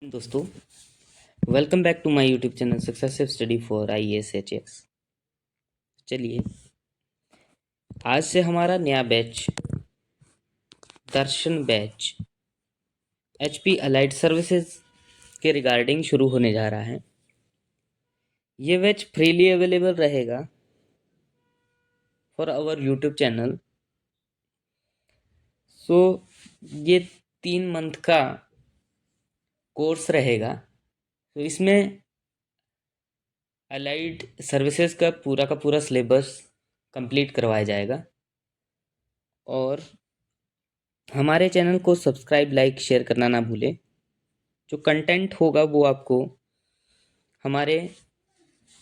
दोस्तों, welcome back to my YouTube channel successive study for IAS HX। चलिए, आज से हमारा नया batch Darshan batch HP allied services के रिगार्डिंग शुरू होने जा रहा है। ये बैच फ्रीली अवेलेबल रहेगा फॉर आवर यूट्यूब चैनल। ये 3 मंथ का कोर्स रहेगा। तो इसमें अलाइड सर्विसेज का पूरा सिलेबस कंप्लीट करवाया जाएगा और हमारे चैनल को सब्सक्राइब, लाइक, शेयर करना ना भूलें। जो कंटेंट होगा वो आपको हमारे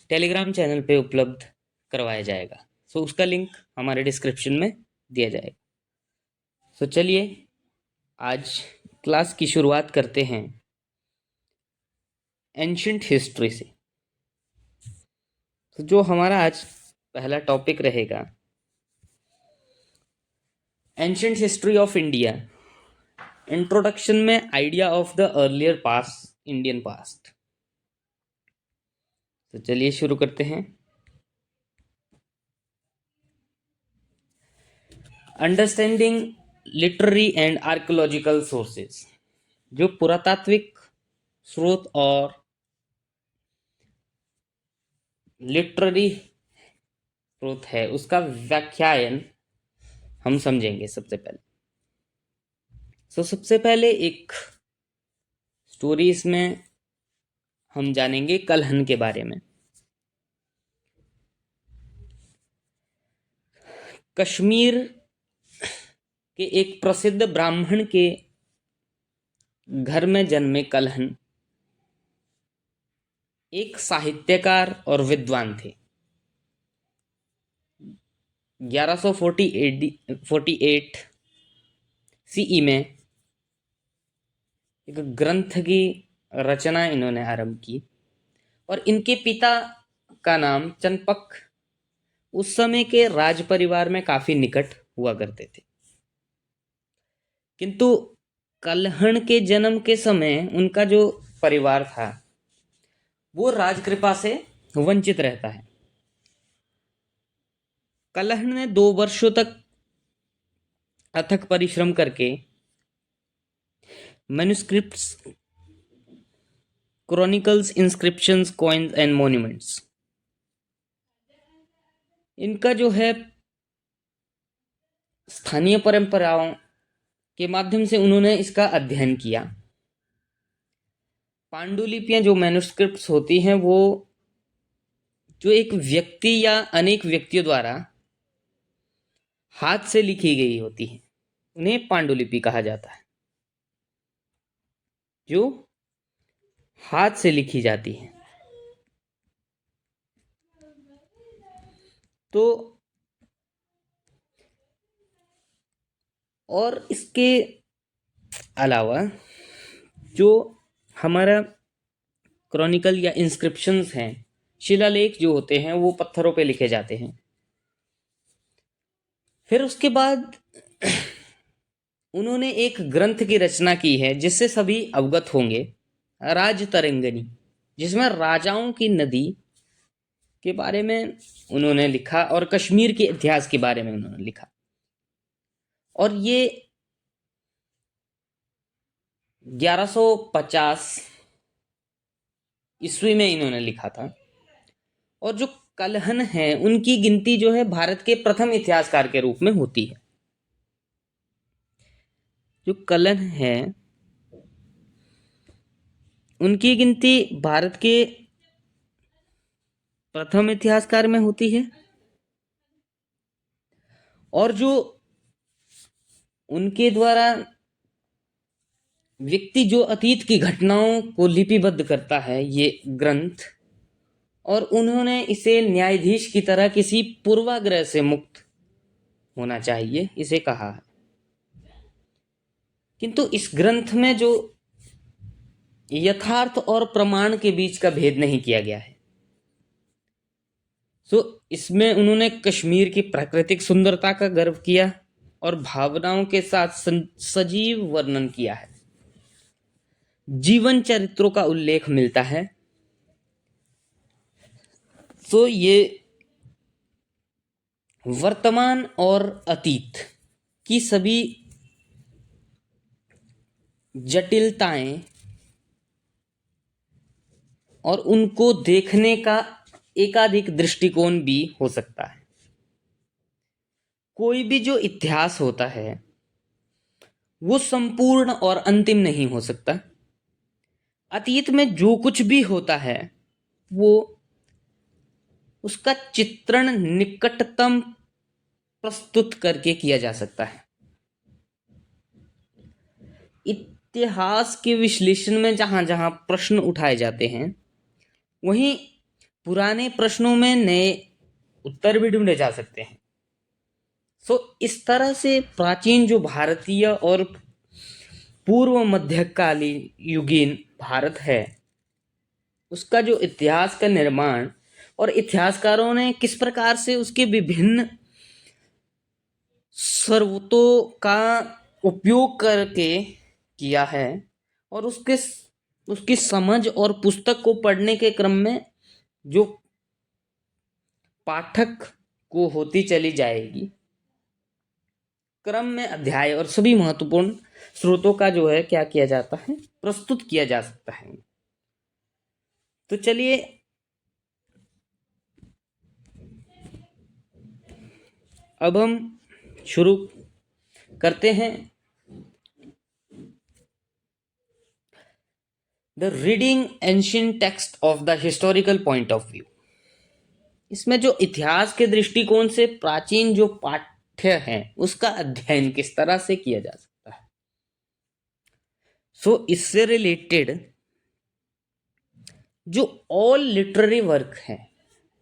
टेलीग्राम चैनल पे उपलब्ध करवाया जाएगा। उसका लिंक हमारे डिस्क्रिप्शन में दिया जाएगा। चलिए, आज क्लास की शुरुआत करते हैं एंशिएंट हिस्ट्री से। जो हमारा आज पहला टॉपिक रहेगा, ancient history of India. Introduction में idea of the earlier past, Indian past. चलिए शुरू करते हैं। Understanding literary and archaeological sources. जो पुरातात्विक स्रोत और लिटरेरी स्रोत है उसका व्याख्यान हम समझेंगे सबसे पहले। सबसे पहले एक स्टोरी इसमें हम जानेंगे कलहन के बारे में। कश्मीर के एक प्रसिद्ध ब्राह्मण के घर में जन्मे कलहन एक साहित्यकार और विद्वान थे। 1148 CE में एक ग्रंथ की रचना इन्होंने आरंभ की और इनके पिता का नाम चंपक उस समय के राज परिवार में काफी निकट हुआ करते थे। किंतु कलहन के जन्म के समय उनका जो परिवार था वो राजकृपा से वंचित रहता है। कलहन ने 2 वर्षों तक अथक परिश्रम करके manuscripts, chronicles, inscriptions, coins and monuments, इनका जो है स्थानीय परंपराओं के माध्यम से उन्होंने इसका अध्ययन किया। पांडुलिपियां जो मैन्युस्क्रिप्ट्स होती हैं वो जो एक व्यक्ति या अनेक व्यक्तियों द्वारा हाथ से लिखी गई होती है उन्हें पांडुलिपि कहा जाता है। जो हाथ से लिखी जाती है। तो और इसके अलावा जो हमारा क्रॉनिकल या इंस्क्रिप्शंस हैं, शिलालेख जो होते हैं वो पत्थरों पे लिखे जाते हैं। फिर उसके बाद उन्होंने एक ग्रंथ की रचना की है जिससे सभी अवगत होंगे, राजतरंगिणी, जिसमें राजाओं की नदी के बारे में उन्होंने लिखा और कश्मीर के इतिहास के बारे में उन्होंने लिखा। और ये 1150 ईस्वी में इन्होंने लिखा था। और जो कलहन है उनकी गिनती जो है भारत के प्रथम इतिहासकार के रूप में होती है। जो कलहन है उनकी गिनती भारत के प्रथम इतिहासकार में होती है। और जो उनके द्वारा व्यक्ति जो अतीत की घटनाओं को लिपिबद्ध करता है ये ग्रंथ, और उन्होंने इसे न्यायाधीश की तरह किसी पूर्वाग्रह से मुक्त होना चाहिए इसे कहा है। किंतु इस ग्रंथ में जो यथार्थ और प्रमाण के बीच का भेद नहीं किया गया है। इसमें उन्होंने कश्मीर की प्राकृतिक सुंदरता का गर्व किया और भावनाओं के साथ सजीव वर्णन किया है। जीवन चरित्रों का उल्लेख मिलता है। तो ये वर्तमान और अतीत की सभी जटिलताएं और उनको देखने का एकाधिक दृष्टिकोण भी हो सकता है। कोई भी जो इतिहास होता है वो संपूर्ण और अंतिम नहीं हो सकता। अतीत में जो कुछ भी होता है वो उसका चित्रण निकटतम प्रस्तुत करके किया जा सकता है। इतिहास के विश्लेषण में जहां जहां प्रश्न उठाए जाते हैं वहीं पुराने प्रश्नों में नए उत्तर भी ढूंढे जा सकते हैं। इस तरह से प्राचीन जो भारतीय और पूर्व मध्यकालीन युगीन भारत है उसका जो इतिहास का निर्माण और इतिहासकारों ने किस प्रकार से उसके विभिन्न स्रोतों का उपयोग करके किया है और उसकी समझ और पुस्तक को पढ़ने के क्रम में जो पाठक को होती चली जाएगी, क्रम में अध्याय और सभी महत्वपूर्ण स्रोतों का जो है क्या किया जाता है, प्रस्तुत किया जा सकता है। तो चलिए अब हम शुरू करते हैं the reading ancient text of the historical point of view. इसमें जो इतिहास के दृष्टिकोण से प्राचीन जो पाठ्य है उसका अध्ययन किस तरह से किया जा सकता है। इससे रिलेटेड जो ऑल लिटरेरी वर्क है,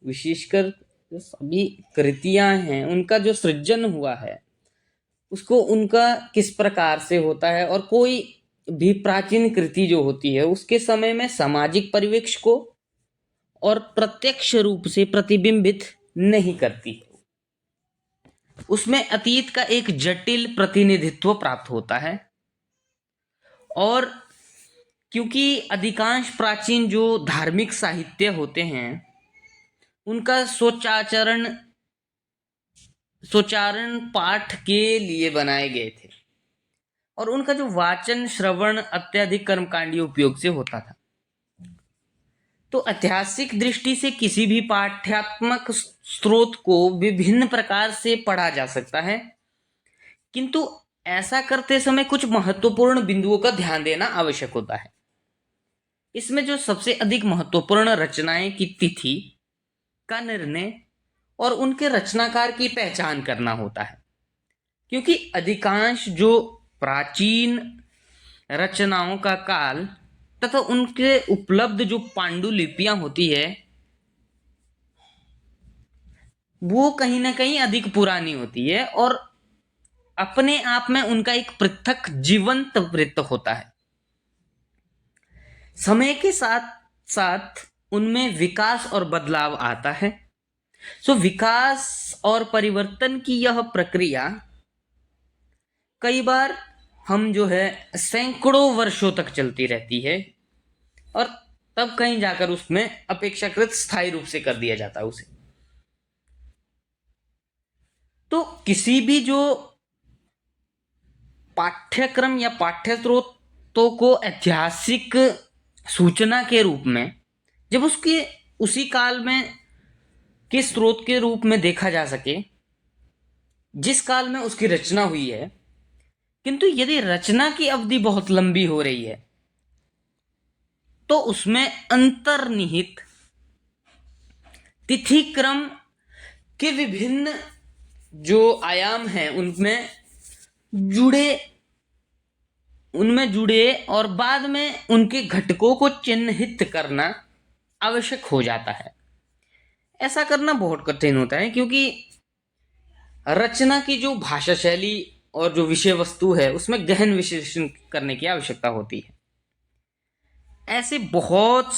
विशेषकर जो सभी कृतियां हैं उनका जो सृजन हुआ है उसको उनका किस प्रकार से होता है और कोई भी प्राचीन कृति जो होती है उसके समय में सामाजिक परिवेश को और प्रत्यक्ष रूप से प्रतिबिंबित नहीं करती है। उसमें अतीत का एक जटिल प्रतिनिधित्व प्राप्त होता है और क्योंकि अधिकांश प्राचीन जो धार्मिक साहित्य होते हैं उनका सोचारण पाठ के लिए बनाए गए थे और उनका जो वाचन श्रवण अत्यधिक कर्मकांडी उपयोग से होता था। तो ऐतिहासिक दृष्टि से किसी भी पाठ्यात्मक स्रोत को विभिन्न प्रकार से पढ़ा जा सकता है, किंतु ऐसा करते समय कुछ महत्वपूर्ण बिंदुओं का ध्यान देना आवश्यक होता है। इसमें जो सबसे अधिक महत्वपूर्ण रचनाएं की तिथि का निर्णय और उनके रचनाकार की पहचान करना होता है, क्योंकि अधिकांश जो प्राचीन रचनाओं का काल तथा उनके उपलब्ध जो पांडुलिपियां होती है वो कहीं ना कहीं अधिक पुरानी होती है और अपने आप में उनका एक पृथक जीवंत वृत्त होता है। समय के साथ साथ उनमें विकास और बदलाव आता है। विकास और परिवर्तन की यह प्रक्रिया कई बार हम जो है सैकड़ों वर्षों तक चलती रहती है और तब कहीं जाकर उसमें अपेक्षाकृत स्थायी रूप से कर दिया जाता है उसे। तो किसी भी जो पाठ्यक्रम या पाठ्य स्रोतों को ऐतिहासिक सूचना के रूप में जब उसके उसी काल में के स्रोत के रूप में देखा जा सके जिस काल में उसकी रचना हुई है, किंतु यदि रचना की अवधि बहुत लंबी हो रही है तो उसमें अंतर्निहित तिथि क्रम के विभिन्न जो आयाम हैं उनमें जुड़े और बाद में उनके घटकों को चिन्हित करना आवश्यक हो जाता है। ऐसा करना बहुत कठिन होता है क्योंकि रचना की जो भाषा शैली और जो विषय वस्तु है उसमें गहन विश्लेषण करने की आवश्यकता होती है। ऐसे बहुत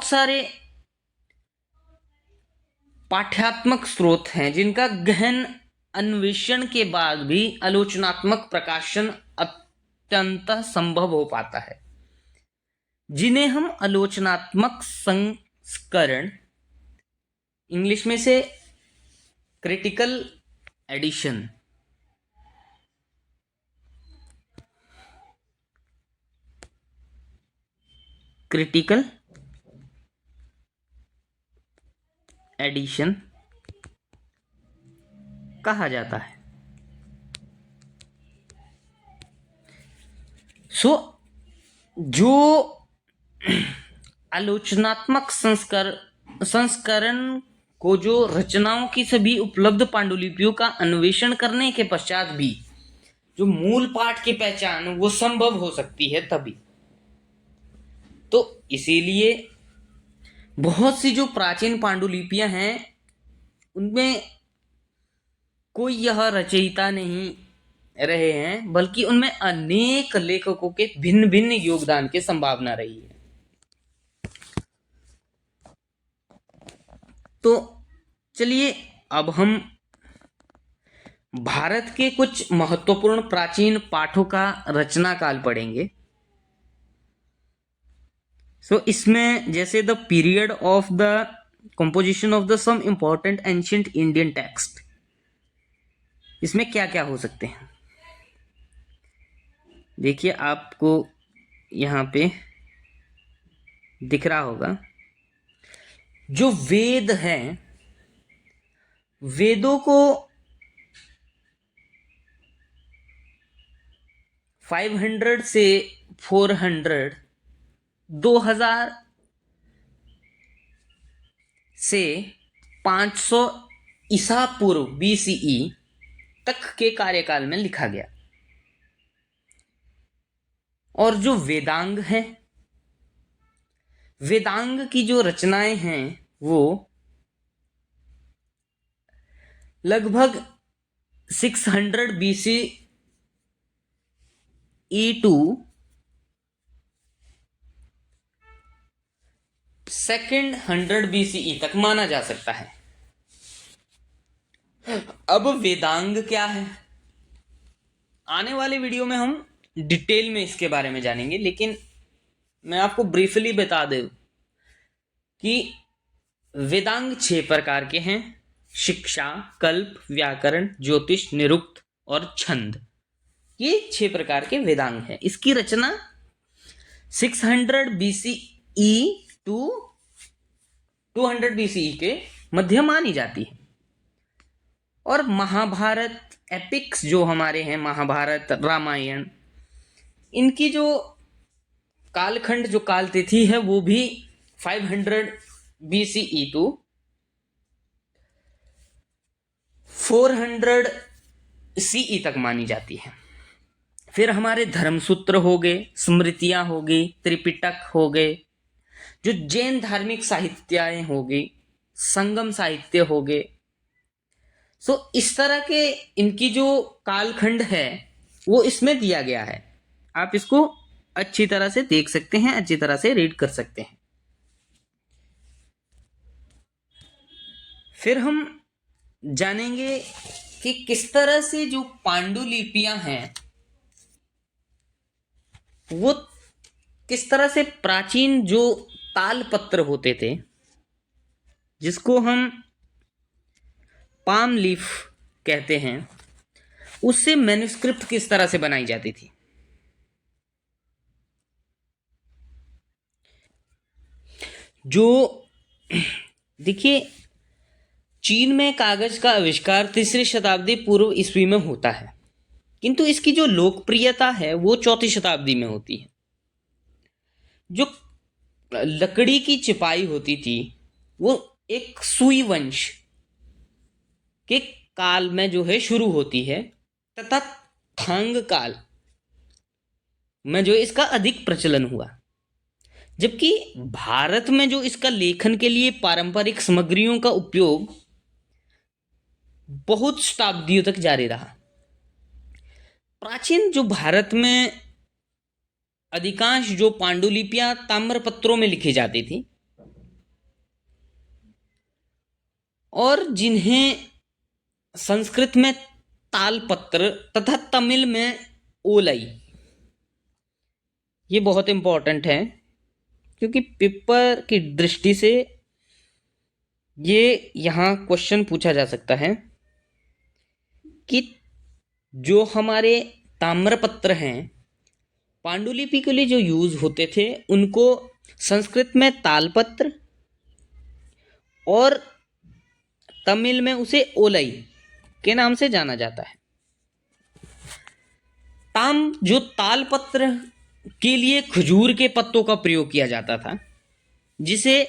सारे पाठ्यात्मक स्रोत हैं जिनका गहन अन्वेषण के बाद भी आलोचनात्मक प्रकाशन अत्यंत संभव हो पाता है, जिन्हें हम आलोचनात्मक संस्करण, इंग्लिश में से क्रिटिकल एडिशन, क्रिटिकल एडिशन कहा जाता है। जो आलोचनात्मक संस्करण को जो रचनाओं की सभी उपलब्ध पांडुलिपियों का अन्वेषण करने के पश्चात भी जो मूल पाठ की पहचान वो संभव हो सकती है तभी। तो इसीलिए बहुत सी जो प्राचीन पांडुलिपियां हैं उनमें कोई यह रचयिता नहीं रहे हैं, बल्कि उनमें अनेक लेखकों के भिन्न भिन्न योगदान की संभावना रही है। तो चलिए अब हम भारत के कुछ महत्वपूर्ण प्राचीन पाठों का रचना काल पढ़ेंगे। इसमें जैसे the period of the composition of the some important ancient Indian text, इसमें क्या क्या हो सकते हैं। देखिए आपको यहाँ पे दिख रहा होगा, जो वेद हैं, वेदों को 500 से 400, 2000 से 500 ईसा पूर्व BCE तक के कार्यकाल में लिखा गया। और जो वेदांग है, वेदांग की जो रचनाएं हैं वो लगभग 600 BCE टू 200 BCE तक माना जा सकता है। अब वेदांग क्या है, आने वाले वीडियो में हम डिटेल में इसके बारे में जानेंगे, लेकिन मैं आपको ब्रीफली बता दूं कि वेदांग 6 प्रकार के हैं: शिक्षा, कल्प, व्याकरण, ज्योतिष, निरुक्त और छंद। ये 6 प्रकार के वेदांग हैं। इसकी रचना 600 BCE टू 200 BCE के मध्य मानी जाती है। और महाभारत एपिक्स जो हमारे हैं, महाभारत, रामायण, इनकी जो कालखंड, जो काल तिथि है वो भी 500 BCE टू 400 CE तक मानी जाती है। फिर हमारे धर्मसूत्र हो गए, स्मृतियां हो गई, त्रिपिटक हो गए, जो जैन धार्मिक साहित्याएं हो गई, संगम साहित्य हो गए। इस तरह के इनकी जो कालखंड है वो इसमें दिया गया है। आप इसको अच्छी तरह से देख सकते हैं, अच्छी तरह से रीड कर सकते हैं। फिर हम जानेंगे कि किस तरह से जो पांडुलिपियां हैं वो किस तरह से प्राचीन जो तालपत्र होते थे, जिसको हम पाम लीफ कहते हैं, उससे मैन्युस्क्रिप्ट किस तरह से बनाई जाती थी। जो देखिए, चीन में कागज का आविष्कार 3री शताब्दी पूर्व ईस्वी में होता है, किंतु इसकी जो लोकप्रियता है वो 4वीं शताब्दी में होती है। जो लकड़ी की चिपाई होती थी वो एक सुई वंश के काल में जो है शुरू होती है, तथा थांग काल में जो इसका अधिक प्रचलन हुआ। जबकि भारत में जो इसका लेखन के लिए पारंपरिक सामग्रियों का उपयोग बहुत शताब्दियों तक जारी रहा। प्राचीन जो भारत में अधिकांश जो पांडुलिपियां ताम्रपत्रों में लिखी जाती थी और जिन्हें संस्कृत में तालपत्र तथा तमिल में ओलई। ये बहुत इंपॉर्टेंट है क्योंकि पेपर की दृष्टि से ये यहाँ क्वेश्चन पूछा जा सकता है कि जो हमारे ताम्रपत्र हैं पांडुलिपि के लिए जो यूज होते थे उनको संस्कृत में तालपत्र और तमिल में उसे ओलई के नाम से जाना जाता है। जो तालपत्र के लिए खजूर के पत्तों का प्रयोग किया जाता था, जिसे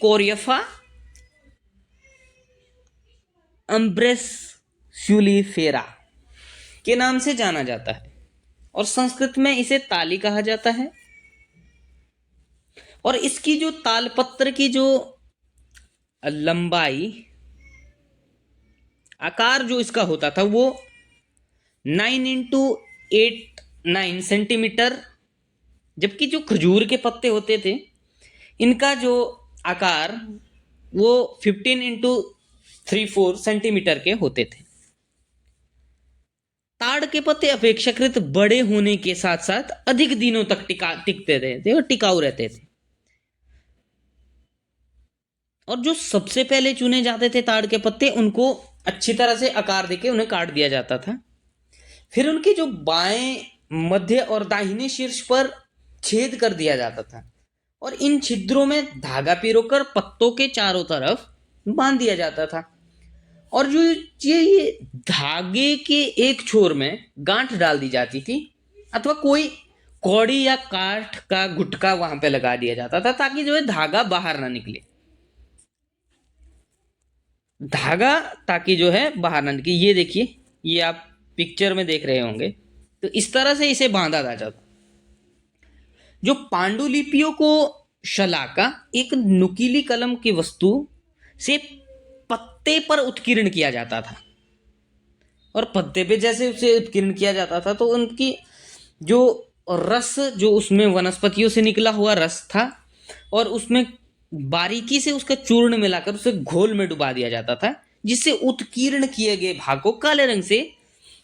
कोरियफा अम्ब्रेस्यूलिफेरा के नाम से जाना जाता है और संस्कृत में इसे ताली कहा जाता है। और इसकी जो तालपत्र की जो लंबाई, आकार जो इसका होता था वो 9x8 सेंटीमीटर, जबकि जो खजूर के पत्ते होते थे इनका जो आकार वो 15x3-4 सेंटीमीटर के होते थे। ताड़ के पत्ते अपेक्षाकृत बड़े होने के साथ साथ अधिक दिनों तक टिकते थे और टिकाऊ रहते थे। और जो सबसे पहले चुने जाते थे ताड़ के पत्ते, उनको अच्छी तरह से आकार देके उन्हें काट दिया जाता था। फिर उनके जो बाएं, मध्य और दाहिने शीर्ष पर छेद कर दिया जाता था और इन छिद्रों में धागा पिरोकर पत्तों के चारों तरफ बांध दिया जाता था। और जो ये धागे के एक छोर में गांठ डाल दी जाती थी अथवा कोई कौड़ी या काठ का गुटका वहां पे लगा दिया जाता था ताकि जो है धागा बाहर ना निकले। बाहर ना निकले। ये देखिए, ये आप पिक्चर में देख रहे होंगे। तो इस तरह से इसे बांधा जाता था। जो पांडुलिपियों को शलाका, एक नुकीली कलम की वस्तु से पत्ते पर उत्कीर्ण किया जाता था और पत्ते पे जैसे उसे उत्कीर्ण किया जाता था तो उनकी जो रस, जो उसमें वनस्पतियों से निकला हुआ रस था और उसमें बारीकी से उसका चूर्ण मिलाकर उसे घोल में डुबा दिया जाता था, जिससे उत्कीर्ण किए गए भाग को काले रंग से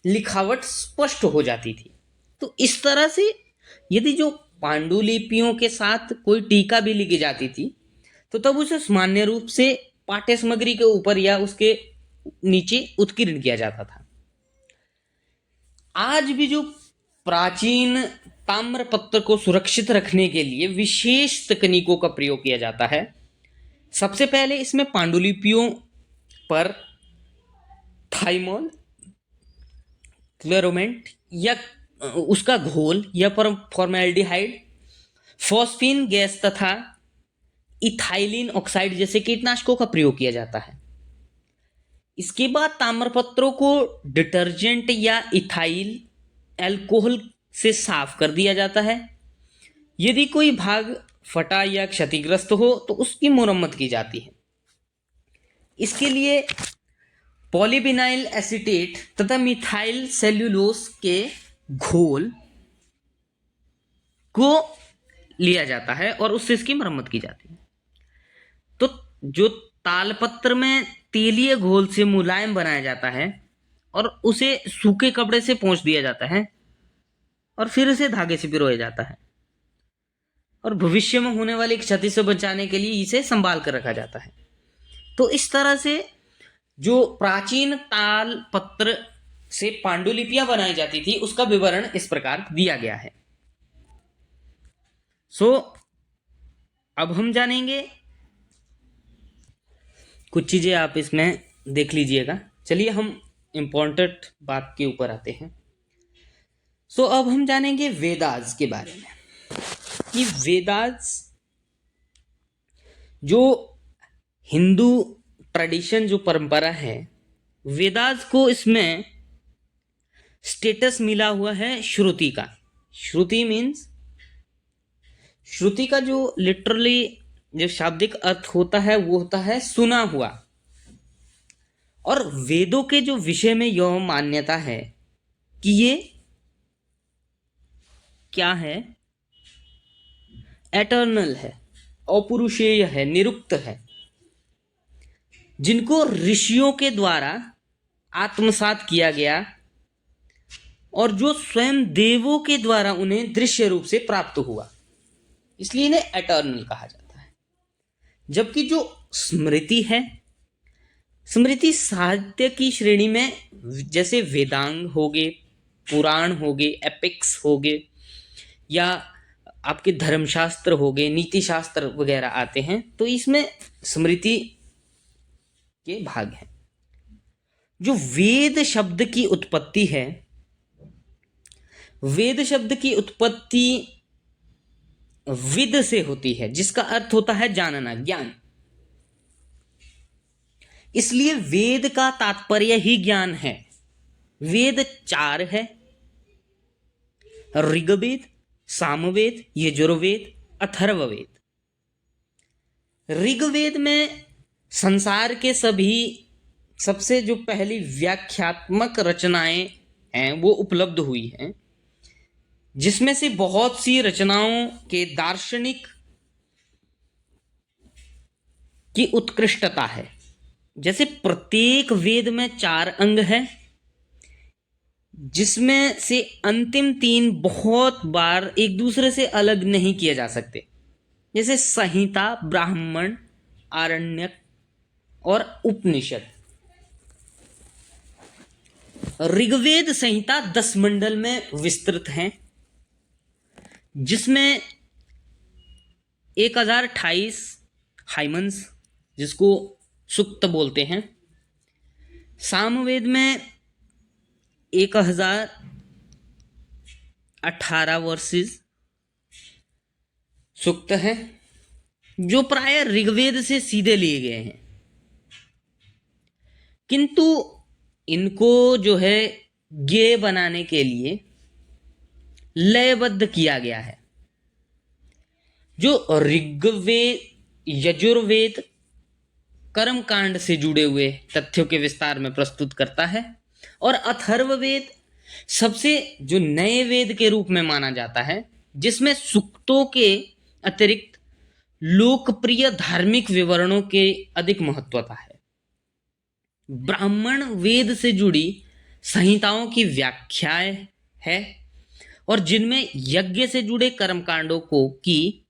लिखावट स्पष्ट हो जाती थी। तो इस तरह से यदि जो पांडुलिपियों के साथ कोई टीका भी लिखी जाती थी तो तब उसे सामान्य रूप से पाठ्य सामग्री के ऊपर या उसके नीचे उत्कीर्ण किया जाता था। आज भी जो प्राचीन ताम्रपत्र को सुरक्षित रखने के लिए विशेष तकनीकों का प्रयोग किया जाता है। सबसे पहले इसमें पांडुलिपियों पर थाइमोल, क्लोरोमेंट या उसका घोल या फॉर्मेल्डिहाइड, फॉस्फीन गैस तथा इथाइलिन ऑक्साइड जैसे कीटनाशकों का प्रयोग किया जाता है। इसके बाद ताम्रपत्रों को डिटर्जेंट या इथाइल अल्कोहल से साफ कर दिया जाता है। यदि कोई भाग फटा या क्षतिग्रस्त हो तो उसकी मुरम्मत की जाती है। इसके लिए पॉलीविनाइल एसीटेट तथा मिथाइल सेल्यूलोस के घोल को लिया जाता है और उससे इसकी मरम्मत की जाती है। तो जो तालपत्र में तेलीय घोल से मुलायम बनाया जाता है और उसे सूखे कपड़े से पोंछ दिया जाता है और फिर इसे धागे से पिरोया जाता है और भविष्य में होने वाली क्षति से बचाने के लिए इसे संभाल कर रखा जाता है। तो इस तरह से जो प्राचीन तालपत्र से पांडुलिपियां बनाई जाती थी उसका विवरण इस प्रकार दिया गया है। अब हम जानेंगे कुछ चीजें, आप इसमें देख लीजिएगा। चलिए हम इम्पोर्टेंट बात के ऊपर आते हैं। अब हम जानेंगे वेदास के बारे में कि वेदास जो हिंदू ट्रेडिशन, जो परंपरा है, वेदास को इसमें स्टेटस मिला हुआ है श्रुति का। श्रुति मीन्स, श्रुति का जो लिटरली जो शाब्दिक अर्थ होता है वो होता है सुना हुआ। और वेदों के जो विषय में यह मान्यता है कि ये क्या है, एटर्नल है, अपौरुषेय है, निरुक्त है, जिनको ऋषियों के द्वारा आत्मसात किया गया और जो स्वयं देवों के द्वारा उन्हें दृश्य रूप से प्राप्त हुआ, इसलिए इन्हें एटर्नल कहा जाता है। जबकि जो स्मृति है, स्मृति साहित्य की श्रेणी में जैसे वेदांग हो गए, पुराण हो गए, एपिक्स हो गए, या आपके धर्मशास्त्र हो गए, नीति शास्त्र वगैरह आते हैं, तो इसमें स्मृति के भाग हैं। जो वेद शब्द की उत्पत्ति है, वेद शब्द की उत्पत्ति विद से होती है, जिसका अर्थ होता है जानना, ज्ञान। इसलिए वेद का तात्पर्य ही ज्ञान है। वेद 4 है, ऋग्वेद, सामवेद, यजुर्वेद, अथर्ववेद। ऋग्वेद में संसार के सभी सबसे जो पहली व्याख्यात्मक रचनाएं हैं वो उपलब्ध हुई हैं, जिसमें से बहुत सी रचनाओं के दार्शनिक की उत्कृष्टता है। जैसे प्रत्येक वेद में 4 अंग है, जिसमें से अंतिम 3 बहुत बार एक दूसरे से अलग नहीं किए जा सकते, जैसे संहिता, ब्राह्मण, आरण्यक और उपनिषद। ऋग्वेद संहिता 10 मंडल में विस्तृत है, जिसमें 1028 हाइमन्स, जिसको सूक्त बोलते हैं। सामवेद में 1018 वर्सेस सूक्त हैं, जो प्राय ऋग्वेद से सीधे लिए गए हैं, किंतु इनको जो है ज्ञेय बनाने के लिए लयबद्ध किया गया है। जो ऋग्वेद, यजुर्वेद कर्मकांड से जुड़े हुए तथ्यों के विस्तार में प्रस्तुत करता है, और अथर्ववेद सबसे जो नए वेद के रूप में माना जाता है, जिसमें सूक्तों के अतिरिक्त लोकप्रिय धार्मिक विवरणों के अधिक महत्वता है। ब्राह्मण वेद से जुड़ी संहिताओं की व्याख्याएं है, और जिनमें यज्ञ से जुड़े कर्मकांडों को की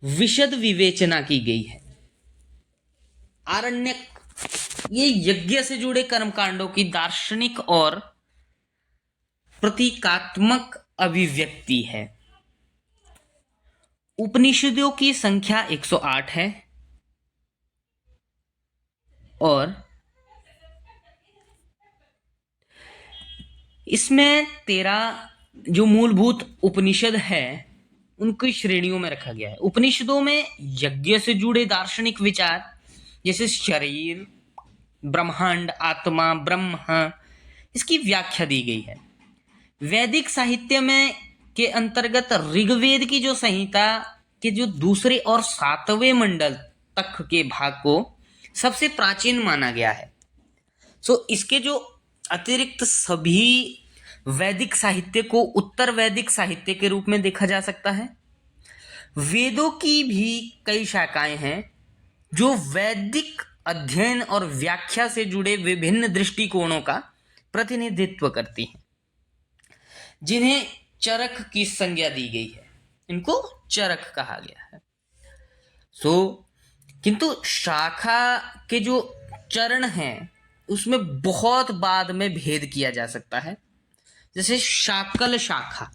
विशद विवेचना की गई है। आरण्यक, ये यज्ञ से जुड़े कर्मकांडों की दार्शनिक और प्रतीकात्मक अभिव्यक्ति है। उपनिषदों की संख्या 108 है, और इसमें 13 जो मूलभूत उपनिषद है उनकी श्रेणियों में रखा गया है। उपनिषदों में यज्ञ से जुड़े दार्शनिक विचार, जैसे शरीर, ब्रह्मांड, आत्मा, ब्रह्म, इसकी व्याख्या दी गई है। वैदिक साहित्य में के अंतर्गत ऋग्वेद की जो संहिता के जो दूसरे और 7वें मंडल तक के भाग को सबसे प्राचीन माना गया है। इसके जो अतिरिक्त सभी वैदिक साहित्य को उत्तर वैदिक साहित्य के रूप में देखा जा सकता है। वेदों की भी कई शाखाएं हैं जो वैदिक अध्ययन और व्याख्या से जुड़े विभिन्न दृष्टिकोणों का प्रतिनिधित्व करती हैं, जिन्हें चरक की संज्ञा दी गई है। इनको चरक कहा गया है। किंतु शाखा के जो चरण हैं उसमें बहुत बाद में भेद किया जा सकता है। जैसे शाकल शाखा,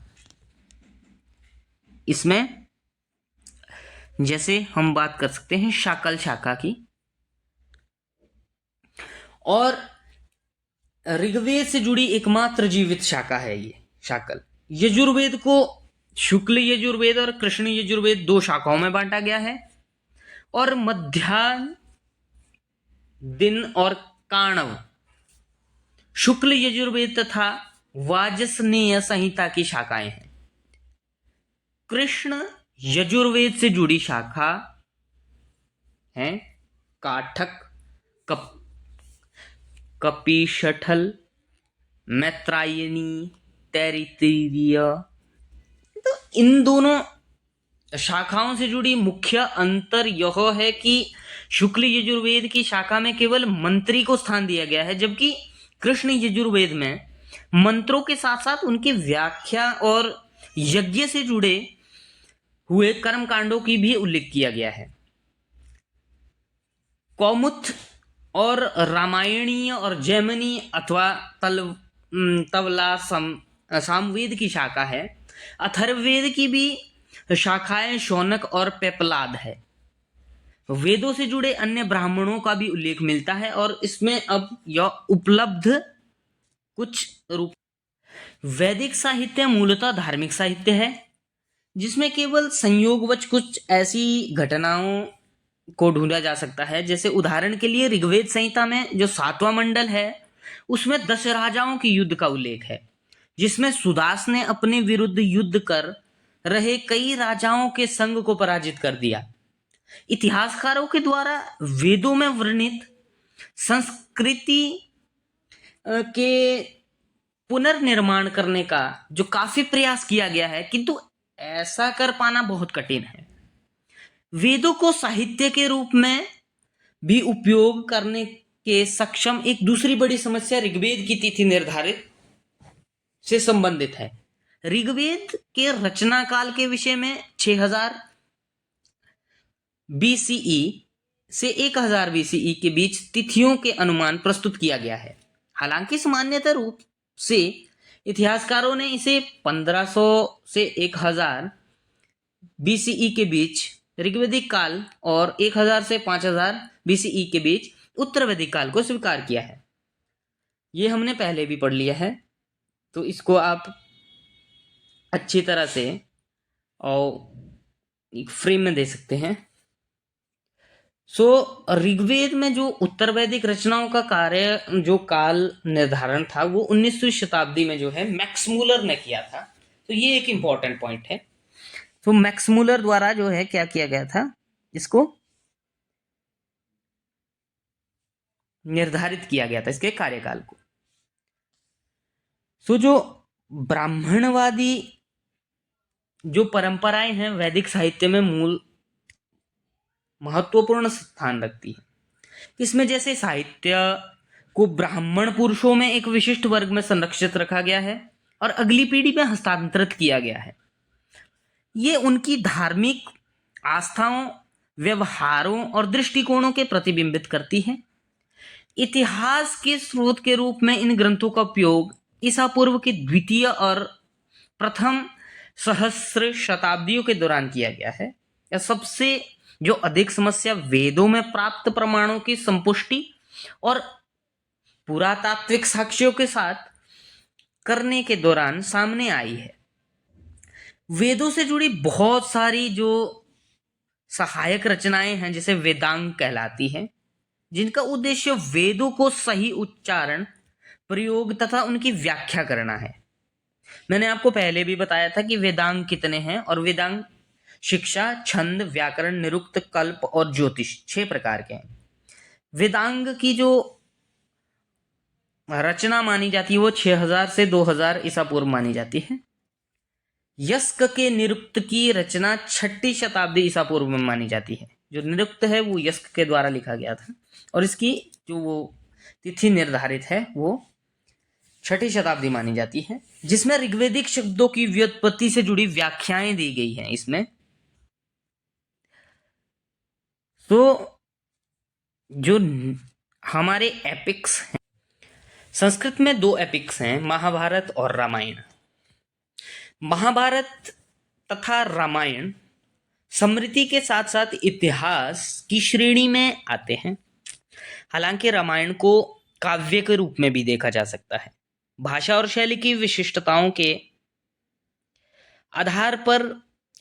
इसमें जैसे हम बात कर सकते हैं शाकल शाखा की, और ऋग्वेद से जुड़ी एकमात्र जीवित शाखा है ये शाकल। यजुर्वेद को शुक्ल यजुर्वेद और कृष्ण यजुर्वेद 2 शाखाओं में बांटा गया है, और मध्याह्न दिन और काणव शुक्ल यजुर्वेद तथा वाजसनेय संहिता की शाखाएं हैं। कृष्ण यजुर्वेद से जुड़ी शाखा हैं काठक, कपिशठल, मैत्रायनी, तैत्तिरीय। तो इन दोनों शाखाओं से जुड़ी मुख्य अंतर यह है कि शुक्ल यजुर्वेद की शाखा में केवल मंत्री को स्थान दिया गया है, जबकि कृष्ण यजुर्वेद में मंत्रों के साथ साथ उनकी व्याख्या और यज्ञ से जुड़े हुए कर्म कांडों की भी उल्लेख किया गया है। कौमुद और रामायणीय और जैमिनी अथवा तवला सामवेद की शाखा है। अथर्ववेद की भी शाखाएं शौनक और पेपलाद है। वेदों से जुड़े अन्य ब्राह्मणों का भी उल्लेख मिलता है और इसमें अब यह उपलब्ध कुछ रूप। वैदिक साहित्य मूलतः धार्मिक साहित्य है, जिसमें केवल संयोगवश कुछ ऐसी घटनाओं को ढूंढा जा सकता है, जैसे उदाहरण के लिए ऋग्वेद संहिता में जो 7वां मंडल है उसमें 10 राजाओं की युद्ध का उल्लेख है, जिसमें सुदास ने अपने विरुद्ध युद्ध कर रहे कई राजाओं के संग को पराजित कर दिया। इतिहासकारों के द्वारा वेदों में वर्णित संस्कृति के पुनर्निर्माण करने का जो काफी प्रयास किया गया है, किंतु ऐसा कर पाना बहुत कठिन है। वेदों को साहित्य के रूप में भी उपयोग करने के सक्षम एक दूसरी बड़ी समस्या ऋग्वेद की तिथि निर्धारित से संबंधित है। ऋग्वेद के रचना काल के विषय में 6000 बीसीई से 1000 बीसीई के बीच तिथियों के अनुमान प्रस्तुत किया गया है। हालांकि सामान्यतः रूप से इतिहासकारों ने इसे 1500 से 1000 बीसीई के बीच ऋग्वेदिक काल और 1000 से 5000 बीसीई के बीच उत्तर वैदिक काल को स्वीकार किया है। ये हमने पहले भी पढ़ लिया है, तो इसको आप अच्छी तरह से और एक फ्रेम में दे सकते हैं। ऋग्वेद में जो उत्तर वैदिक रचनाओं का कार्य जो काल निर्धारण था वो 19वीं शताब्दी में जो है मैक्स मूलर ने किया था। तो ये एक इंपॉर्टेंट पॉइंट है। तो मैक्स मूलर द्वारा जो है क्या किया गया था, इसको निर्धारित किया गया था, इसके कार्यकाल को। जो ब्राह्मणवादी जो परंपराएं हैं वैदिक साहित्य में मूल महत्वपूर्ण स्थान रखती है। इसमें जैसे साहित्य को ब्राह्मण पुरुषों में एक विशिष्ट वर्ग में संरक्षित रखा गया है और अगली पीढ़ी में हस्तांतरित किया गया है। ये उनकी धार्मिक आस्थाओं, व्यवहारों और दृष्टिकोणों के प्रतिबिंबित करती है। इतिहास के स्रोत के रूप में इन ग्रंथों का उपयोग ईसा पूर्व की द्वितीय और प्रथम सहस्र शताब्दियों के दौरान किया गया है। यह सबसे जो अधिक समस्या वेदों में प्राप्त प्रमाणों की संपुष्टि और पुरातात्विक साक्ष्यों के साथ करने के दौरान सामने आई है। वेदों से जुड़ी बहुत सारी जो सहायक रचनाएं हैं जैसे वेदांग कहलाती हैं, जिनका उद्देश्य वेदों को सही उच्चारण, प्रयोग तथा उनकी व्याख्या करना है। मैंने आपको पहले भी बताया था कि वेदांग कितने हैं, और वेदांग शिक्षा, छंद, व्याकरण, निरुक्त, कल्प और ज्योतिष 6 प्रकार के हैं। वेदांग की जो रचना मानी जाती है वो 6000 से 2000 ईसा पूर्व मानी जाती है। यस्क के निरुक्त की रचना 6ठी शताब्दी ईसा पूर्व में मानी जाती है। जो निरुक्त है वो यस्क के द्वारा लिखा गया था और इसकी जो वो तिथि निर्धारित है वो 6ठी शताब्दी मानी जाती है, जिसमें ऋग्वेदिक शब्दों की व्युत्पत्ति से जुड़ी व्याख्याएं दी गई हैं इसमें। तो जो हमारे एपिक्स हैं, संस्कृत में 2 एपिक्स हैं, महाभारत और रामायण। महाभारत तथा रामायण स्मृति के साथ साथ इतिहास की श्रेणी में आते हैं। हालांकि रामायण को काव्य के रूप में भी देखा जा सकता है। भाषा और शैली की विशिष्टताओं के आधार पर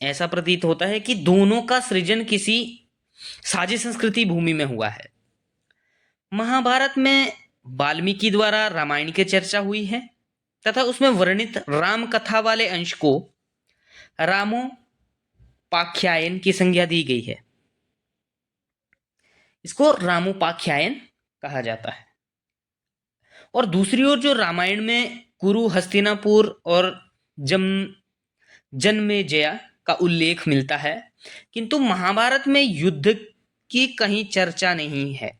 ऐसा प्रतीत होता है कि दोनों का सृजन किसी साझी संस्कृति भूमि में हुआ है। महाभारत में वाल्मीकि द्वारा रामायण की चर्चा हुई है तथा उसमें वर्णित राम कथा वाले अंश को रामोपाख्यायन की संज्ञा दी गई है। इसको रामोपाख्यायन कहा जाता है। और दूसरी ओर जो रामायण में कुरु, हस्तिनापुर और जन्मेजय का उल्लेख मिलता है, किंतु महाभारत में युद्ध की कहीं चर्चा नहीं है।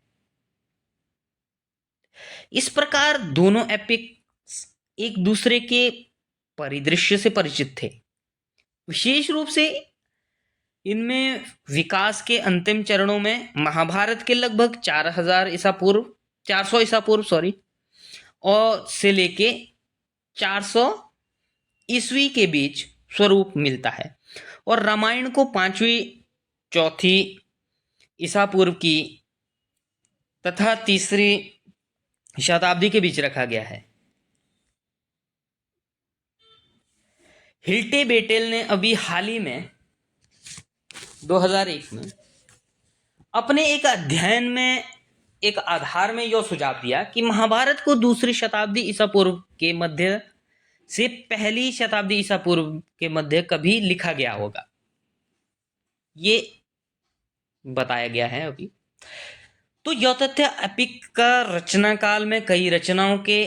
इस प्रकार दोनों एपिक्स एक दूसरे के परिदृश्य से परिचित थे। विशेष रूप से इनमें विकास के अंतिम चरणों में महाभारत के लगभग 400 ईसा पूर्व और से लेके 400 ईस्वी के बीच स्वरूप मिलता है, और रामायण को 5वीं 4वीं ईसा पूर्व की तथा 3री शताब्दी के बीच रखा गया है। हिल्टे बेटेल ने अभी हाल ही में 2001 में अपने एक अध्ययन में एक आधार में यह सुझाव दिया कि महाभारत को 2री शताब्दी ईसा पूर्व के मध्य से 1ली शताब्दी ईसा पूर्व के मध्य कभी लिखा गया होगा, ये बताया गया है अभी। तो यह तथ्य एपिक का रचना काल में कई रचनाओं के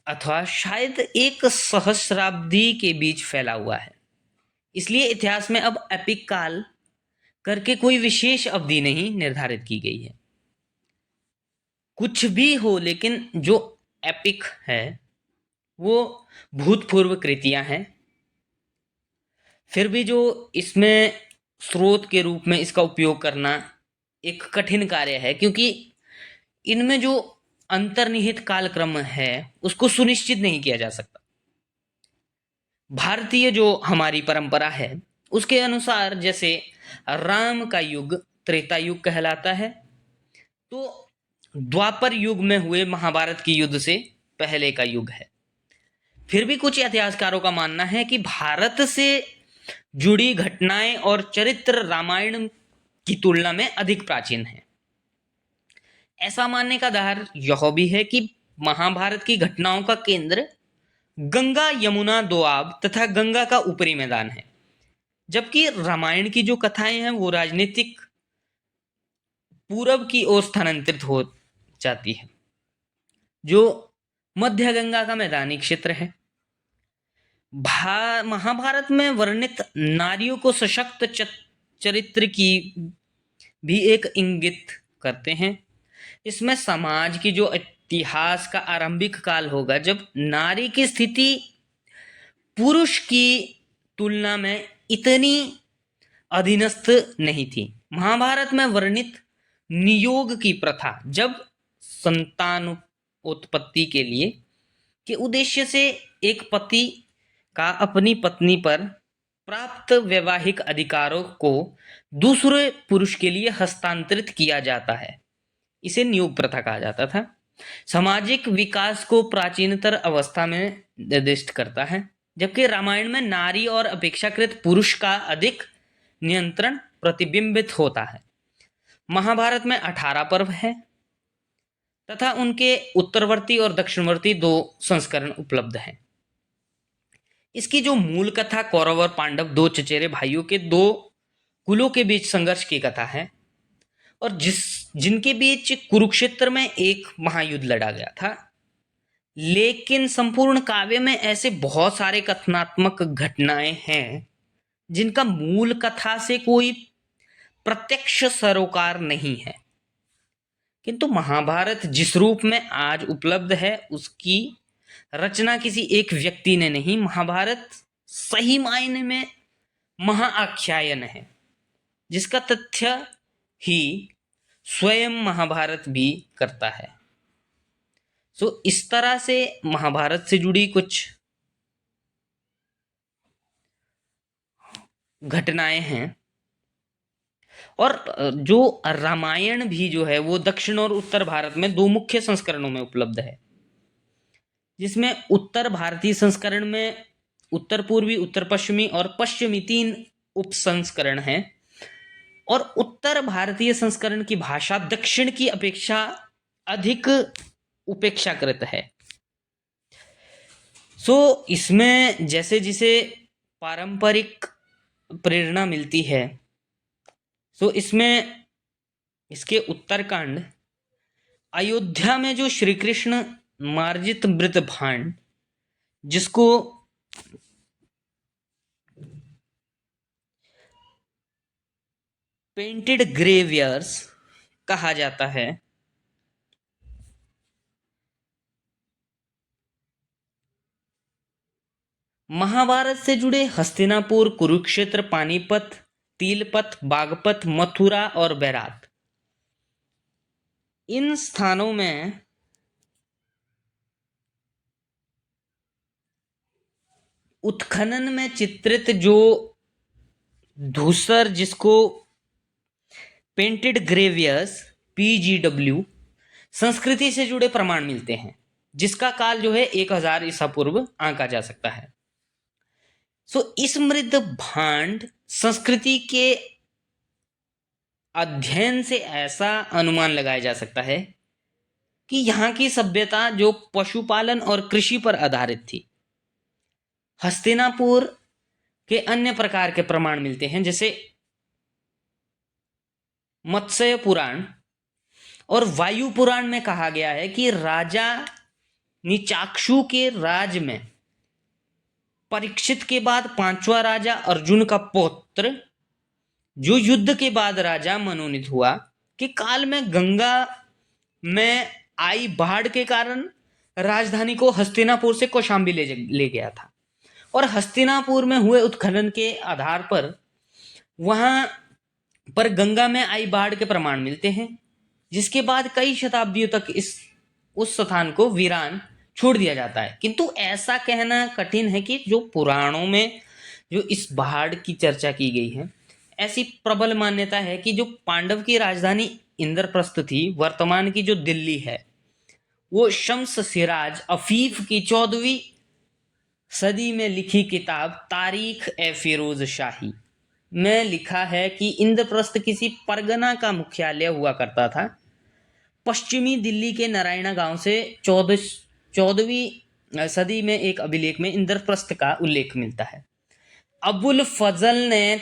अथवा शायद एक सहस्राब्दी के बीच फैला हुआ है। इसलिए इतिहास में अब एपिक काल करके कोई विशेष अवधि नहीं निर्धारित की गई है। कुछ भी हो, लेकिन जो एपिक है वो भूतपूर्व कृतियां हैं। फिर भी जो इसमें स्रोत के रूप में इसका उपयोग करना एक कठिन कार्य है, क्योंकि इनमें जो अंतर्निहित कालक्रम है उसको सुनिश्चित नहीं किया जा सकता। भारतीय जो हमारी परंपरा है उसके अनुसार जैसे राम का युग त्रेता युग कहलाता है, तो द्वापर युग में हुए महाभारत की युद्ध से पहले का युग है। फिर भी कुछ इतिहासकारों का मानना है कि भारत से जुड़ी घटनाएं और चरित्र रामायण की तुलना में अधिक प्राचीन है। ऐसा मानने का आधार यह भी है कि महाभारत की घटनाओं का केंद्र गंगा यमुना दोआब तथा गंगा का ऊपरी मैदान है, जबकि रामायण की जो कथाएं हैं वो राजनीतिक पूरब की ओर स्थानांतरित हो जाती है, जो मध्य गंगा का मैदानी क्षेत्र है। महाभारत में वर्णित नारियों को सशक्त चरित्र की भी एक इंगित करते हैं। इसमें समाज की जो इतिहास का आरंभिक काल होगा जब नारी की स्थिति पुरुष की तुलना में इतनी अधीनस्थ नहीं थी। महाभारत में वर्णित नियोग की प्रथा जब संतान उत्पत्ति के लिए के उद्देश्य से एक पति का अपनी पत्नी पर प्राप्त वैवाहिक अधिकारों को दूसरे पुरुष के लिए हस्तांतरित किया जाता है, इसे नियोग प्रथा कहा जाता था। सामाजिक विकास को प्राचीनतर अवस्था में निर्दिष्ट करता है, जबकि रामायण में नारी और अपेक्षाकृत पुरुष का अधिक नियंत्रण प्रतिबिंबित होता है। महाभारत में 18 पर्व है तथा उनके उत्तरवर्ती और दक्षिणवर्ती 2 संस्करण उपलब्ध हैं। इसकी जो मूल कथा कौरव और पांडव 2 चचेरे भाइयों के 2 कुलों के बीच संघर्ष की कथा है, और जिनके बीच कुरुक्षेत्र में एक महायुद्ध लड़ा गया था। लेकिन संपूर्ण काव्य में ऐसे बहुत सारे कथनात्मक घटनाएं हैं जिनका मूल कथा से कोई प्रत्यक्ष सरोकार नहीं है, किंतु महाभारत जिस रूप में आज उपलब्ध है उसकी रचना किसी एक व्यक्ति ने नहीं, महाभारत सही मायने में महाआख्यायन है, जिसका तथ्य ही स्वयं महाभारत भी करता है। सो इस तरह से महाभारत से जुड़ी कुछ घटनाएं हैं। और जो रामायण भी जो है वो दक्षिण और उत्तर भारत में 2 मुख्य संस्करणों में उपलब्ध है, जिसमें उत्तर भारतीय संस्करण में उत्तर पूर्वी, उत्तर पश्चिमी और पश्चिमी 3 उप संस्करण हैं, और उत्तर भारतीय संस्करण की भाषा दक्षिण की अपेक्षा अधिक उपेक्षाकृत है। सो इसमें जैसे जिसे पारंपरिक प्रेरणा मिलती है, सो इसमें इसके उत्तरकांड अयोध्या में जो श्री कृष्ण मार्जित मृत भांड, जिसको पेंटेड ग्रेवियर्स कहा जाता है। महाभारत से जुड़े हस्तिनापुर, कुरुक्षेत्र, पानीपत, तिलपत, बागपत, मथुरा और बैरात, इन स्थानों में उत्खनन में चित्रित जो धूसर, जिसको पेंटेड ग्रेवियर्स PGW संस्कृति से जुड़े प्रमाण मिलते हैं, जिसका काल जो है 1000 ईसा पूर्व आंका जा सकता है। इस मृद भांड संस्कृति के अध्ययन से ऐसा अनुमान लगाया जा सकता है कि यहाँ की सभ्यता जो पशुपालन और कृषि पर आधारित थी। हस्तिनापुर के अन्य प्रकार के प्रमाण मिलते हैं, जैसे मत्स्य पुराण और वायु पुराण में कहा गया है कि राजा निचाक्षु के राज में परीक्षित के बाद 5वां राजा अर्जुन का पौत्र, जो युद्ध के बाद राजा मनोनीत हुआ, के काल में गंगा में आई बाढ़ के कारण राजधानी को हस्तिनापुर से कौशाम्बी ले गया था। और हस्तिनापुर में हुए उत्खनन के आधार पर वहां पर गंगा में आई बाढ़ के प्रमाण मिलते हैं, जिसके बाद कई शताब्दियों तक उस स्थान को वीरान छोड़ दिया जाता है। किंतु ऐसा कहना कठिन है कि जो पुराणों में जो इस बाढ़ की चर्चा की गई है, ऐसी प्रबल मान्यता है कि जो पांडव की राजधानी इंद्रप्रस्थ थी, वर्तमान की जो दिल्ली है, वो शम्स सिराज अफीफ की 14वीं सदी में लिखी किताब तारीख ए फिरोज शाही में लिखा है कि इंद्रप्रस्थ किसी परगना का मुख्यालय हुआ करता था। पश्चिमी दिल्ली के नारायणा गांव से 14वीं सदी में एक अभिलेख में इंद्रप्रस्थ का उल्लेख मिलता है। अबुल फजल ने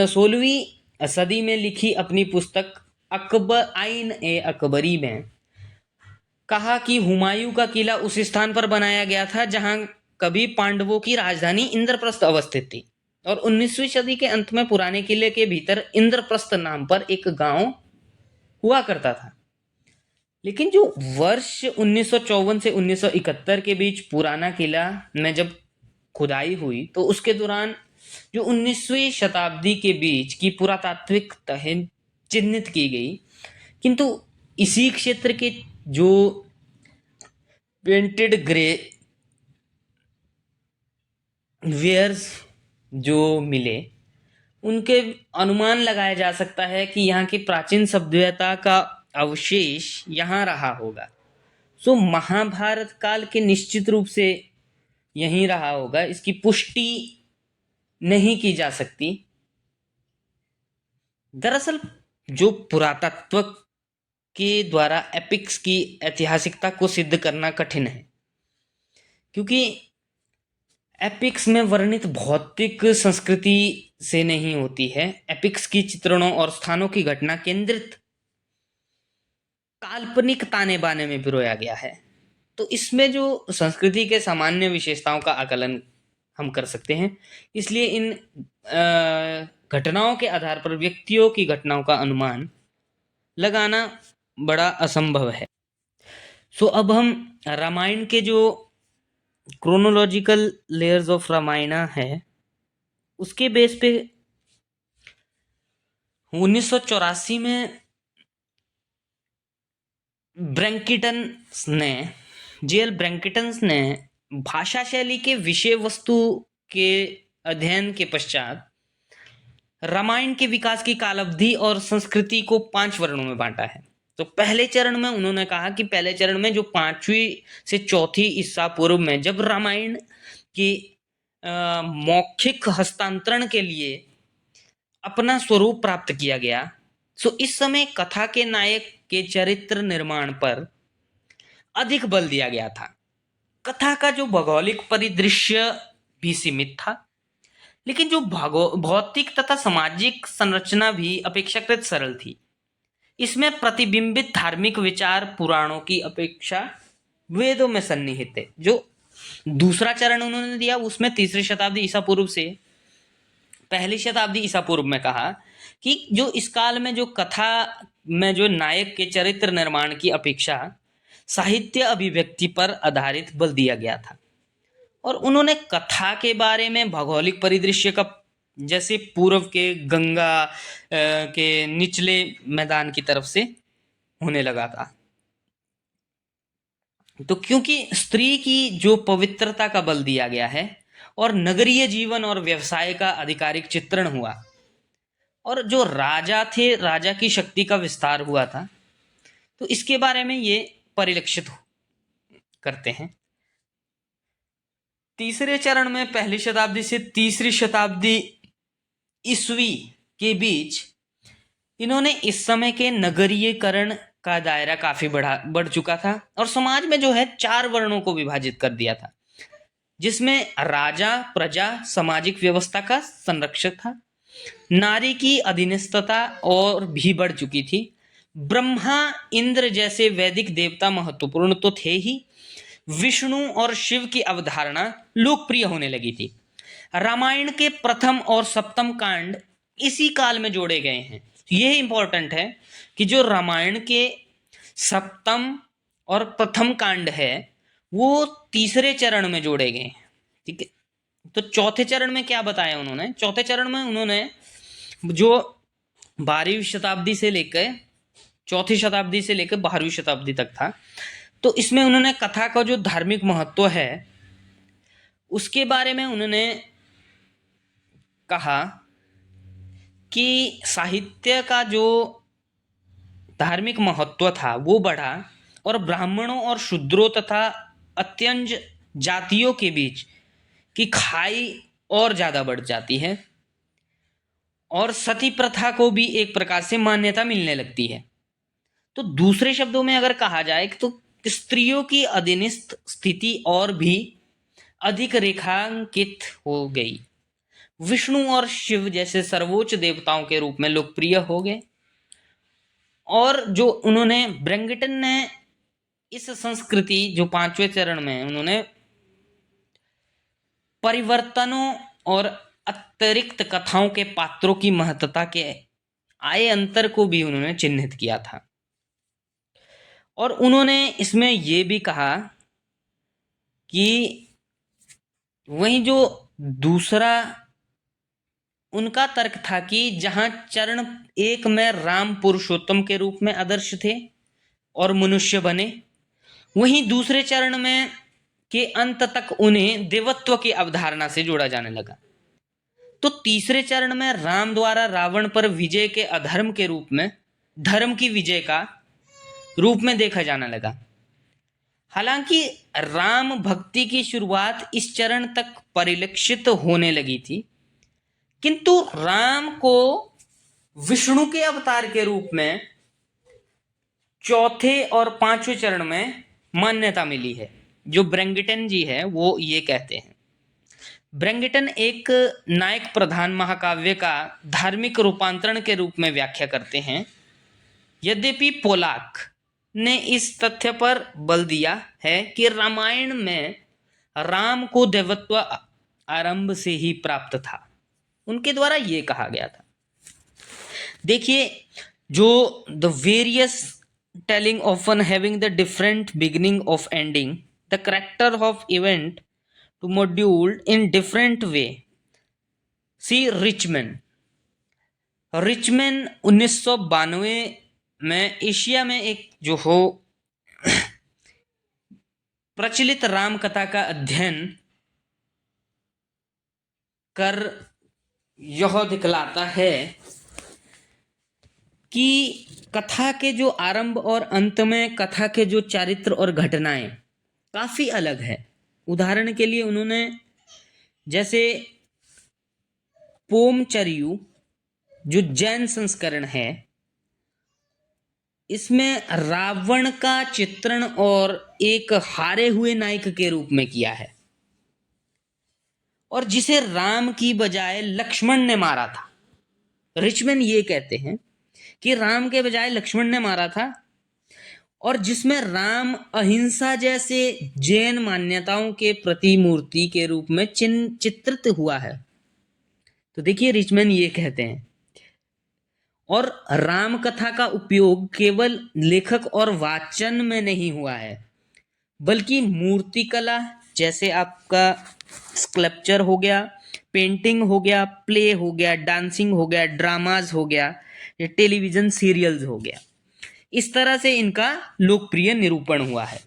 16वीं सदी में लिखी अपनी पुस्तक अकबर आइन ए अकबरी में कहा कि हुमायूं का किला उस स्थान पर बनाया गया था जहां कभी पांडवों की राजधानी इंद्रप्रस्थ अवस्थित थी। और 19वीं सदी के अंत में पुराने किले के भीतर इंद्रप्रस्थ नाम पर एक गांव हुआ करता था। लेकिन जो वर्ष 1954 से 1971 के बीच पुराना किला में जब खुदाई हुई, तो उसके दौरान जो 19वीं शताब्दी के बीच की पुरातात्विक तहें चिन्हित की गई, किंतु इसी क्षेत्र के जो पेंटेड ग्रेवियर्स जो मिले, उनके अनुमान लगाया जा सकता है कि यहाँ की प्राचीन सभ्यता का अवशेष यहाँ रहा होगा। महाभारत काल के निश्चित रूप से यहीं रहा होगा, इसकी पुष्टि नहीं की जा सकती। दरअसल जो पुरातत्व के द्वारा एपिक्स की ऐतिहासिकता को सिद्ध करना कठिन है, क्योंकि एपिक्स में वर्णित भौतिक संस्कृति से नहीं होती है। एपिक्स की चित्रणों और स्थानों की घटना केंद्रित काल्पनिक ताने बाने में पिरोया गया है। तो इसमें जो संस्कृति के सामान्य विशेषताओं का आकलन हम कर सकते हैं, इसलिए इन घटनाओं के आधार पर व्यक्तियों की घटनाओं का अनुमान लगाना बड़ा असंभव है। अब हम रामायण के जो क्रोनोलॉजिकल लेयर्स ऑफ रामायणा है, उसके बेस पे 1984 में जेएल ब्रैंकिटन्स ने भाषा शैली के विषय वस्तु के अध्ययन के पश्चात रामायण के विकास की कालावधि और संस्कृति को 5 वर्णों में बांटा है। तो पहले चरण में उन्होंने कहा कि पहले चरण में जो 5वीं से 4थी ईसा पूर्व में जब रामायण की मौखिक हस्तांतरण के लिए अपना स्वरूप प्राप्त किया गया, इस समय कथा के नायक के चरित्र निर्माण पर अधिक बल दिया गया था। कथा का जो भौगोलिक परिदृश्य भी सीमित था, लेकिन जो भौतिक तथा सामाजिक संरचना भी अपेक्षाकृत सरल थी। इसमें प्रतिबिंबित धार्मिक विचार पुराणों की अपेक्षा वेदों में सन्निहित है। जो दूसरा चरण उन्होंने दिया, उसमें 3री शताब्दी ईसा पूर्व से पहली शताब्दी ईसा पूर्व में कहा कि जो इस काल में जो कथा में जो नायक के चरित्र निर्माण की अपेक्षा साहित्य अभिव्यक्ति पर आधारित बल दिया गया था। और उन्होंने कथा के बारे में भौगोलिक परिदृश्य का, जैसे पूर्व के गंगा के निचले मैदान की तरफ से होने लगा था। तो क्योंकि स्त्री की जो पवित्रता का बल दिया गया है और नगरीय जीवन और व्यवसाय का आधिकारिक चित्रण हुआ, और जो राजा थे, राजा की शक्ति का विस्तार हुआ था, तो इसके बारे में ये परिलक्षित करते हैं। तीसरे चरण में पहली शताब्दी से तीसरी शताब्दी ईस्वी के बीच इन्होंने इस समय के नगरीयकरण का दायरा काफी बढ़ चुका था और समाज में जो है 4 वर्णों को विभाजित कर दिया था, जिसमें राजा, प्रजा, सामाजिक व्यवस्था का संरक्षक था। नारी की अधीनस्थता और भी बढ़ चुकी थी। ब्रह्मा, इंद्र जैसे वैदिक देवता महत्वपूर्ण तो थे ही, विष्णु और शिव की अवधारणा लोकप्रिय होने लगी थी। रामायण के प्रथम और सप्तम कांड इसी काल में जोड़े गए हैं। यह इंपॉर्टेंट है कि जो रामायण के सप्तम और प्रथम कांड है वो तीसरे चरण में जोड़े गए हैं। ठीक है, तो चौथे चरण में क्या बताया उन्होंने? चौथे चरण में उन्होंने जो 12वीं शताब्दी से लेकर, चौथी शताब्दी से लेकर 12वीं शताब्दी तक था, तो इसमें उन्होंने कथा का जो धार्मिक महत्व है उसके बारे में उन्होंने कहा कि साहित्य का जो धार्मिक महत्व था वो बढ़ा और ब्राह्मणों और शूद्रों तथा अत्यंत जातियों के बीच की खाई और ज़्यादा बढ़ जाती है और सती प्रथा को भी एक प्रकार से मान्यता मिलने लगती है। तो दूसरे शब्दों में अगर कहा जाए तो स्त्रियों की अधीनस्थ स्थिति और भी अधिक रेखांकित हो गई। विष्णु और शिव जैसे सर्वोच्च देवताओं के रूप में लोकप्रिय हो गए। और जो उन्होंने ब्रैंगटन ने इस संस्कृति जो 5वें चरण में उन्होंने परिवर्तनों और अतिरिक्त कथाओं के पात्रों की महत्ता के आए अंतर को भी उन्होंने चिन्हित किया था। और उन्होंने इसमें ये भी कहा कि वहीं जो दूसरा उनका तर्क था कि जहां चरण 1 में राम पुरुषोत्तम के रूप में आदर्श थे और मनुष्य बने, वहीं दूसरे चरण में के अंत तक उन्हें देवत्व की अवधारणा से जोड़ा जाने लगा। तो तीसरे चरण में राम द्वारा रावण पर विजय के अधर्म के रूप में धर्म की विजय का रूप में देखा जाने लगा। हालांकि राम भक्ति की शुरुआत इस चरण तक परिलक्षित होने लगी थी, किंतु राम को विष्णु के अवतार के रूप में चौथे और 5वें चरण में मान्यता मिली है। जो ब्रैंगटन जी है वो ये कहते हैं। ब्रैंगटन एक नायक प्रधान महाकाव्य का धार्मिक रूपांतरण के रूप में व्याख्या करते हैं। यद्यपि पोलाक ने इस तथ्य पर बल दिया है कि रामायण में राम को देवत्व आरंभ से ही प्राप्त था। उनके द्वारा ये कहा गया था। देखिए, जो the various telling often having the different beginning of ending the character of event to modulated in different way. C Richman 1992 में एशिया में एक जो हो प्रचलित राम कथा का अध्ययन कर यह दिखलाता है कि कथा के जो आरंभ और अंत में कथा के जो चरित्र और घटनाएं काफी अलग है। उदाहरण के लिए उन्होंने जैसे पोमचरियु जो जैन संस्करण है, इसमें रावण का चित्रण और एक हारे हुए नायक के रूप में किया है और जिसे राम की बजाय लक्ष्मण ने मारा था। रिचमैन ये कहते हैं कि राम के बजाय लक्ष्मण ने मारा था और जिसमें राम अहिंसा जैसे जैन मान्यताओं के प्रतिमूर्ति के रूप में चित्रित हुआ है। तो देखिए रिचमैन ये कहते हैं, और राम कथा का उपयोग केवल लेखक और वाचन में नहीं हुआ है, बल्कि मूर्तिकला, जैसे आपका स्कल्पचर हो गया, पेंटिंग हो गया, प्ले हो गया, डांसिंग हो गया, ड्रामाज हो गया, या टेलीविजन सीरियल्स हो गया, इस तरह से इनका लोकप्रिय निरूपण हुआ है।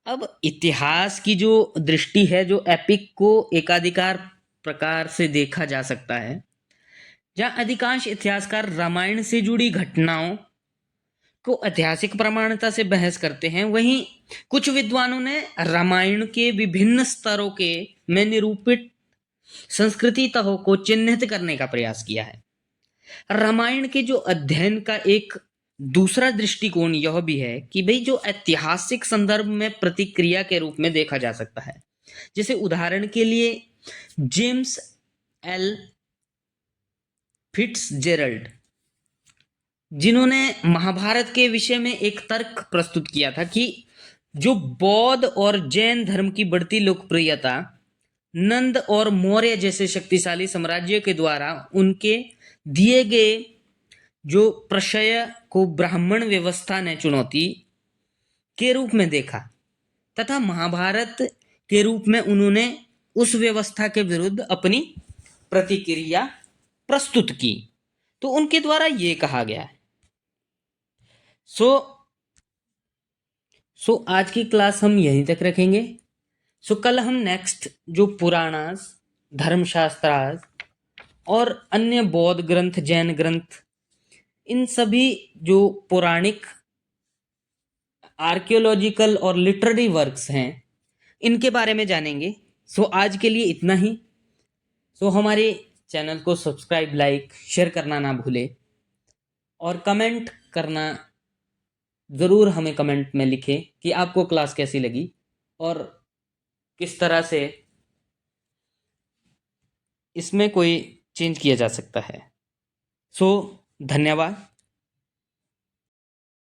अब इतिहास की जो दृष्टि है, जो एपिक को एकाधिकार प्रकार से देखा जा सकता है, जहाँ अधिकांश इतिहासकार रामायण से जुड़ी घटनाओं को ऐतिहासिक प्रमाणता से बहस करते हैं, वहीं कुछ विद्वानों ने रामायण के विभिन्न स्तरों के में निरूपित संस्कृति तहों को चिन्हित करने का प्रयास किया है। रामायण के जो अध्ययन का एक दूसरा दृष्टिकोण यह भी है कि भाई जो ऐतिहासिक संदर्भ में प्रतिक्रिया के रूप में देखा जा सकता है। जैसे उदाहरण के लिए जेम्स एल फिट्जजेरल्ड, जिन्होंने महाभारत के विषय में एक तर्क प्रस्तुत किया था कि जो बौद्ध और जैन धर्म की बढ़ती लोकप्रियता नंद और मौर्य जैसे शक्तिशाली साम्राज्य के द्वारा उनके दिए गए जो प्रशय को ब्राह्मण व्यवस्था ने चुनौती के रूप में देखा, तथा महाभारत के रूप में उन्होंने उस व्यवस्था के विरुद्ध अपनी प्रतिक्रिया प्रस्तुत की। तो उनके द्वारा ये कहा गया है। सो आज की क्लास हम यहीं तक रखेंगे। कल हम नेक्स्ट जो पुराणास, धर्मशास्त्रास और अन्य बौद्ध ग्रंथ, जैन ग्रंथ, इन सभी जो पौराणिक आर्कियोलॉजिकल और लिटरेरी वर्क्स हैं, इनके बारे में जानेंगे। आज के लिए इतना ही। हमारे चैनल को सब्सक्राइब, लाइक, शेयर करना ना भूले, और कमेंट करना ज़रूर हमें कमेंट में लिखें कि आपको क्लास कैसी लगी और किस तरह से इसमें कोई चेंज किया जा सकता है। धन्यवाद।